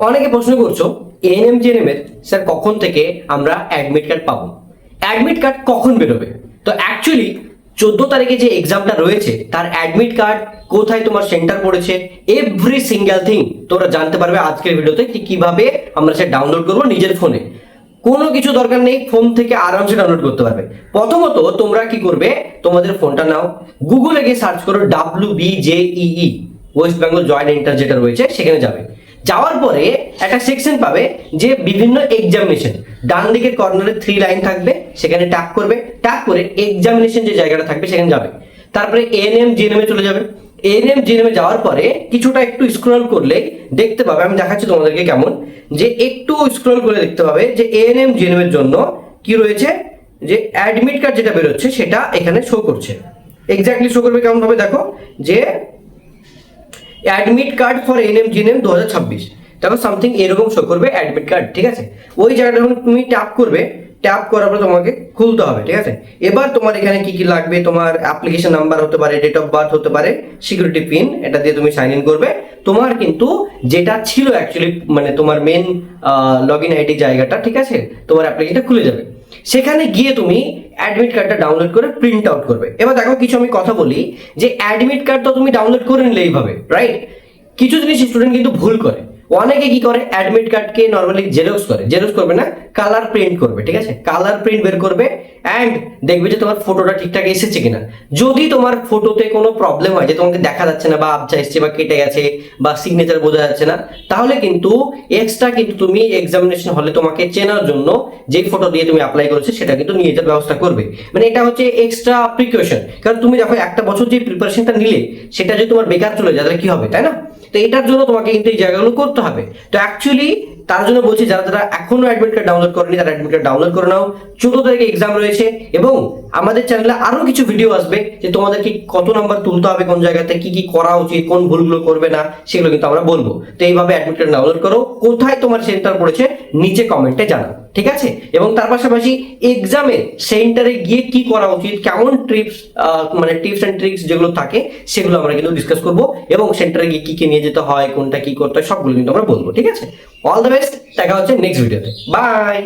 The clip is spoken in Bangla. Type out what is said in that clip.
অনেকে প্রশ্ন করছো এএনএম জিএনএম এর স্যার কখন থেকে আমরা অ্যাডমিট কার্ড পাবো, অ্যাডমিট কার্ড কখন বেরোবে। তো অ্যাকচুয়ালি 14 তারিখে যে এক্সামটা রয়েছে তার অ্যাডমিট কার্ড কোথায় তোমার সেন্টার পড়েছে, এভরি সিঙ্গেল থিং তোমরা জানতে পারবে আজকের ভিডিওতে। কিভাবে আমরা সেটা ডাউনলোড করবো নিজের ফোনে, কোনো কিছু দরকার নেই, ফোন থেকে আরামসে ডাউনলোড করতে পারবে। প্রথমত তোমরা কি করবে, তোমাদের ফোনটা নাও, গুগলে গিয়ে সার্চ করো WBJEE, West Bengal joint entrance যেটা রয়েছে সেখানে যাবে। যাওয়ার পরে একটা সেকশন পাবে যে বিভিন্ন এক্সামিনেশন, ডান দিকের কর্নারে 3 লাইন থাকবে, সেখানে ট্যাপ করবে, ট্যাপ করে এক্সামিনেশন যে জায়গাটা থাকবে সেখানে যাবে। তারপরে এএনএম জিএনএম এ চলে যাবে। এএনএম জিএনএম এ যাওয়ার পরে কিছুটা একটু স্ক্রল করলে দেখতে পাবে, আমি দেখাচ্ছি তোমাদেরকে কেমন, যে একটু স্ক্রল করে দেখতে পাবে যে এএনএম জিএনএম এর জন্য কি রয়েছে, যে অ্যাডমিট কার্ড যেটা বেরোচ্ছে সেটা এখানে শো করছে। এক্স্যাক্টলি শো করবে কেমন ভাবে দেখো, যে admit card for ANM GNM 2026, তারপর সামথিং এরকম শো করবে অ্যাডমিট কার্ড, ঠিক আছে। ওই জায়গাটা যখন তুমি ট্যাপ করবে, ট্যাপ করার পর তোমাকে খুলতে হবে, ঠিক আছে। এবার তোমার এখানে কি কি লাগবে, তোমার অ্যাপ্লিকেশন নাম্বার হতে পারে, ডেট অফ বার্থ হতে পারে, সিকিউরিটি পিন, এটা দিয়ে তুমি সাইন ইন করবে। তোমার কিন্তু যেটা ছিল অ্যাকচুয়ালি মানে তোমার মেন লগ ইন আইডি জায়গাটা, ঠিক আছে, তোমার অ্যাপ্লিকেশনটা খুলে যাবে। সেখানে গিয়ে তুমি অ্যাডমিট কার্ডটা ডাউনলোড করে প্রিন্ট আউট করবে। এবার দেখো কিছু আমি কথা বলি, যে অ্যাডমিট কার্ড তো তুমি ডাউনলোড করে নিলে এইভাবে, রাইট। কিছু জিনিস স্টুডেন্ট কিন্তু ভুল করে, অনেকে কি করে অ্যাডমিট কার্ডকে নর্মালি জেরক্স করে, জেরক্স করবে না, কালার প্রিন্ট করবে, ঠিক আছে। কালার প্রিন্ট বের করবে অ্যান্ড দেখবে যে তোমার ফটোটা ঠিকঠাক এসেছে কিনা। যদি তোমার ফটোতে কোনো প্রবলেম হয়, যে তোমাকে দেখা যাচ্ছে না, বা আবছা এসছে, বা কেটে গেছে, বা সিগনেচার বোঝা যাচ্ছে না, তাহলে কিন্তু এক্সট্রা কিন্তু তুমি এক্সামিনেশন হলে তোমাকে চেনার জন্য যেই ফটো দিয়ে তুমি অ্যাপ্লাই করেছো সেটা কিন্তু নিয়ে যাওয়ার ব্যবস্থা করবে। মানে এটা হচ্ছে এক্সট্রা প্রিকশন, কারণ তুমি দেখো একটা বছর যে প্রিপারেশনটা নিলে সেটা যদি তোমার বেকার চলে যায় তাহলে কি হবে, তাই না। তো এটার জন্য তোমাকে কিন্তু এই জায়গাগুলো করতে হবে। তো অ্যাকচুয়ালি তার জন্য বলছি, যারা যারা এখনো অ্যাডমিট কার্ড ডাউনলোড করেনি তারা অ্যাডমিট কার্ড ডাউনলোড করে নাও। 14 তারিখে এক্সাম রয়েছে এবং আমাদের চ্যানেলে আরো কিছু ভিডিও আসবে, যে তোমাদেরকে কত নাম্বার তুলতে হবে, কোন জায়গাতে কি কি করা উচিত, কোন ভুলগুলো করবে না, সেগুলো কিন্তু আমরা বলবো। তো এইভাবে অ্যাডমিট কার্ড ডাউনলোড করো। কোথায় তোমার সেন্টার পড়েছে নিচে কমেন্টে জানাও, ঠিক আছে। এবং তার পাশাপাশি এক্সামে সেন্টারে গিয়ে কি করা উচিত, কেমন মানে টিপস এন্ড ট্রিক্স যেগুলো থাকে সেগুলো আমরা কিন্তু ডিসকাস করবো, এবং সেন্টারে গিয়ে কি কি নিয়ে যেতে হয়, কোনটা কি করতে হয়, সবগুলো কিন্তু আমরা বলবো, ঠিক আছে। অল দ্য বেস্ট, দেখা হচ্ছে নেক্সট ভিডিওতে, বাই।